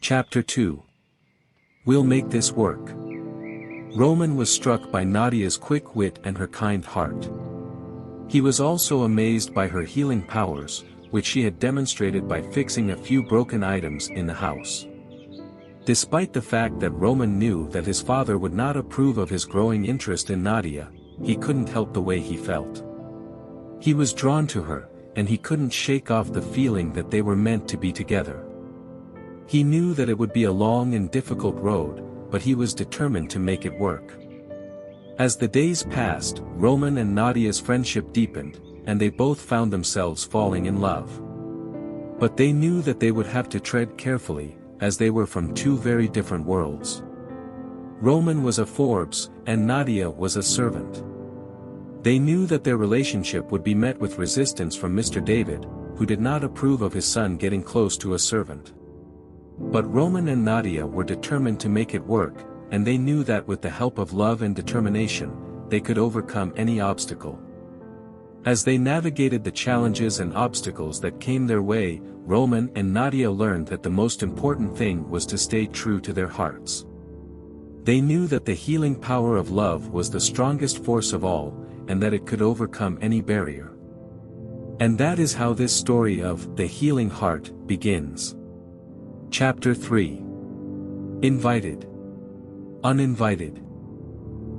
Chapter 2. We'll make this work. Roman was struck by Nadia's quick wit and her kind heart. He was also amazed by her healing powers, which she had demonstrated by fixing a few broken items in the house. Despite the fact that Roman knew that his father would not approve of his growing interest in Nadia, he couldn't help the way he felt. He was drawn to her, and he couldn't shake off the feeling that they were meant to be together. He knew that it would be a long and difficult road, but he was determined to make it work. As the days passed, Roman and Nadia's friendship deepened, and they both found themselves falling in love. But they knew that they would have to tread carefully, as they were from two very different worlds. Roman was a Forbes, and Nadia was a servant. They knew that their relationship would be met with resistance from Mr. David, who did not approve of his son getting close to a servant. But Roman and Nadia were determined to make it work, and they knew that with the help of love and determination, they could overcome any obstacle. As they navigated the challenges and obstacles that came their way, Roman and Nadia learned that the most important thing was to stay true to their hearts. They knew that the healing power of love was the strongest force of all, and that it could overcome any barrier. And that is how this story of The Healing Heart begins. Chapter 3. Invited. Uninvited.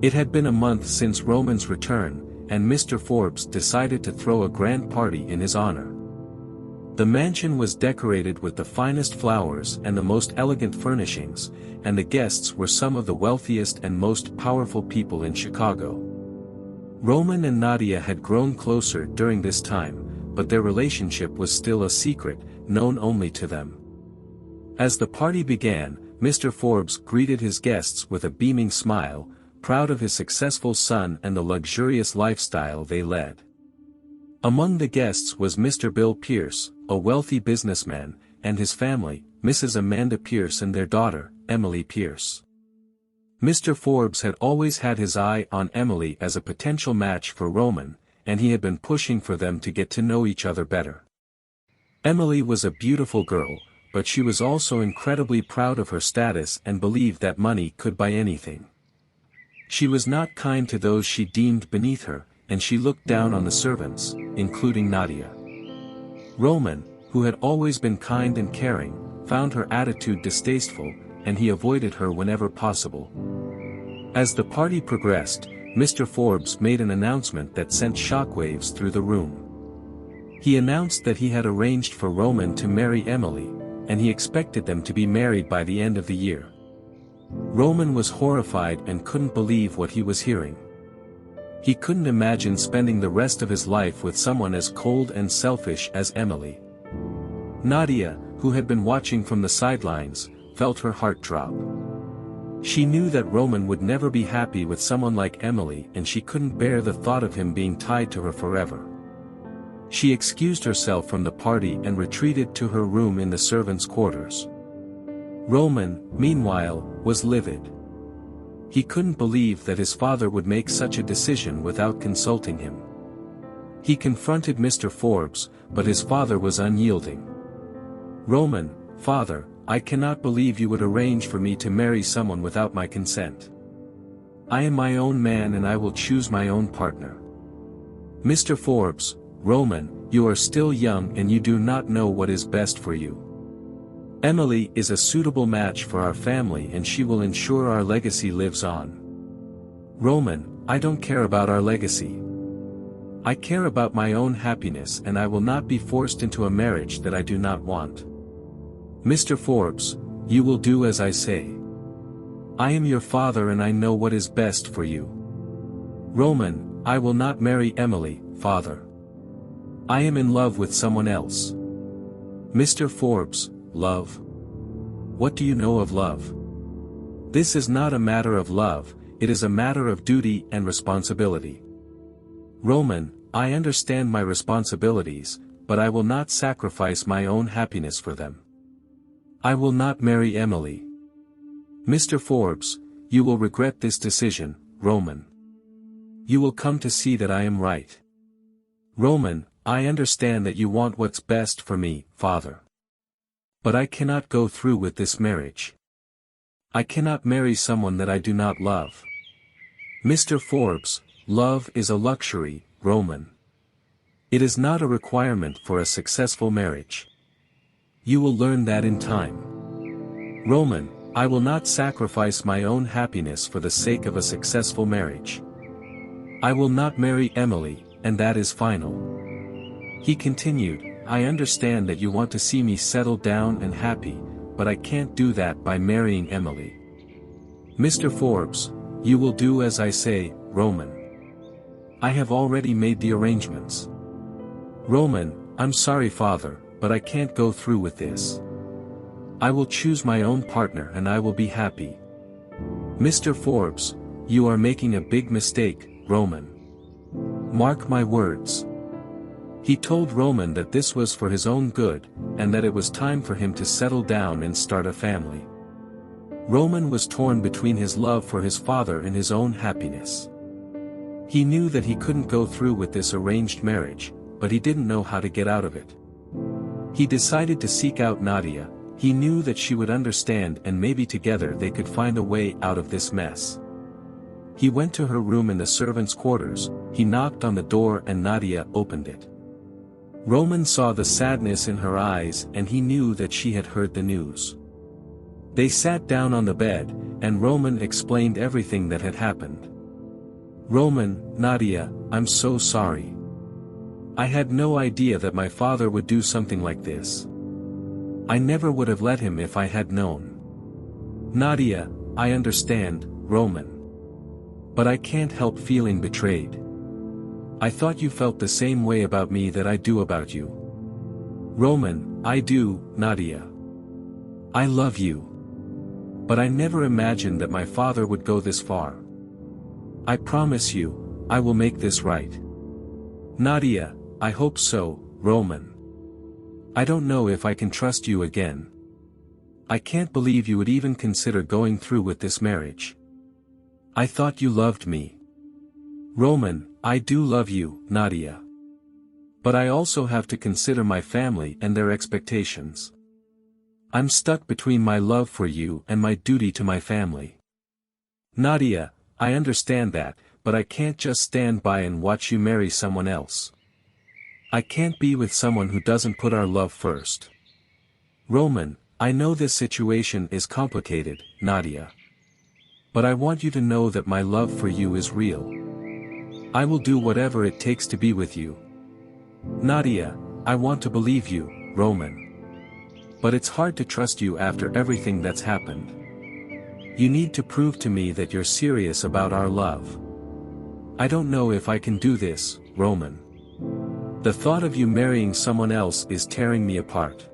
It had been a month since Roman's return, and Mr. Forbes decided to throw a grand party in his honor. The mansion was decorated with the finest flowers and the most elegant furnishings, and the guests were some of the wealthiest and most powerful people in Chicago. Roman and Nadia had grown closer during this time, but their relationship was still a secret, known only to them. As the party began, Mr. Forbes greeted his guests with a beaming smile, proud of his successful son and the luxurious lifestyle they led. Among the guests was Mr. Bill Pierce, a wealthy businessman, and his family, Mrs. Amanda Pierce and their daughter, Emily Pierce. Mr. Forbes had always had his eye on Emily as a potential match for Roman, and he had been pushing for them to get to know each other better. Emily was a beautiful girl, but she was also incredibly proud of her status and believed that money could buy anything. She was not kind to those she deemed beneath her, and she looked down on the servants, including Nadia. Roman, who had always been kind and caring, found her attitude distasteful, and he avoided her whenever possible. As the party progressed, Mr. Forbes made an announcement that sent shockwaves through the room. He announced that he had arranged for Roman to marry Emily, and he expected them to be married by the end of the year. Roman was horrified and couldn't believe what he was hearing. He couldn't imagine spending the rest of his life with someone as cold and selfish as Emily. Nadia, who had been watching from the sidelines, felt her heart drop. She knew that Roman would never be happy with someone like Emily, and she couldn't bear the thought of him being tied to her forever. She excused herself from the party and retreated to her room in the servants' quarters. Roman, meanwhile, was livid. He couldn't believe that his father would make such a decision without consulting him. He confronted Mr. Forbes, but his father was unyielding. "Roman, father, I cannot believe you would arrange for me to marry someone without my consent. I am my own man and I will choose my own partner." "Mr. Forbes, Roman, you are still young and you do not know what is best for you. Emily is a suitable match for our family and she will ensure our legacy lives on." "Roman, I don't care about our legacy. I care about my own happiness and I will not be forced into a marriage that I do not want." "Mr. Forbes, you will do as I say. I am your father and I know what is best for you." "Roman, I will not marry Emily, father. I am in love with someone else." "Mr. Forbes, love? What do you know of love? This is not a matter of love, it is a matter of duty and responsibility." "Roman, I understand my responsibilities, but I will not sacrifice my own happiness for them. I will not marry Emily. Mr. Forbes, you will regret this decision, Roman. You will come to see that I am right. Roman, I understand that you want what's best for me, father. But I cannot go through with this marriage. I cannot marry someone that I do not love. Mr. Forbes, love is a luxury, Roman. It is not a requirement for a successful marriage. You will learn that in time. Roman, I will not sacrifice my own happiness for the sake of a successful marriage. I will not marry Emily, and that is final. He continued, I understand that you want to see me settle down and happy, but I can't do that by marrying Emily. Mr. Forbes, you will do as I say, Roman. I have already made the arrangements. Roman, I'm sorry father, but I can't go through with this. I will choose my own partner and I will be happy. Mr. Forbes, you are making a big mistake, Roman. Mark my words. He told Roman that this was for his own good, and that it was time for him to settle down and start a family. Roman was torn between his love for his father and his own happiness. He knew that he couldn't go through with this arranged marriage, but he didn't know how to get out of it. He decided to seek out Nadia. He knew that she would understand and maybe together they could find a way out of this mess. He went to her room in the servants' quarters, he knocked on the door and Nadia opened it. Roman saw the sadness in her eyes and he knew that she had heard the news. They sat down on the bed, and Roman explained everything that had happened. Roman, Nadia, I'm so sorry. I had no idea that my father would do something like this. I never would have let him if I had known. Nadia, I understand, Roman. But I can't help feeling betrayed. I thought you felt the same way about me that I do about you. Roman, I do, Nadia. I love you. But I never imagined that my father would go this far. I promise you, I will make this right. Nadia, I hope so, Roman. I don't know if I can trust you again. I can't believe you would even consider going through with this marriage. I thought you loved me. Roman, I do love you, Nadia. But I also have to consider my family and their expectations. I'm stuck between my love for you and my duty to my family. Nadia, I understand that, but I can't just stand by and watch you marry someone else. I can't be with someone who doesn't put our love first. Roman, I know this situation is complicated, Nadia. But I want you to know that my love for you is real. I will do whatever it takes to be with you. Nadia, I want to believe you, Roman. But it's hard to trust you after everything that's happened. You need to prove to me that you're serious about our love. I don't know if I can do this, Roman. The thought of you marrying someone else is tearing me apart.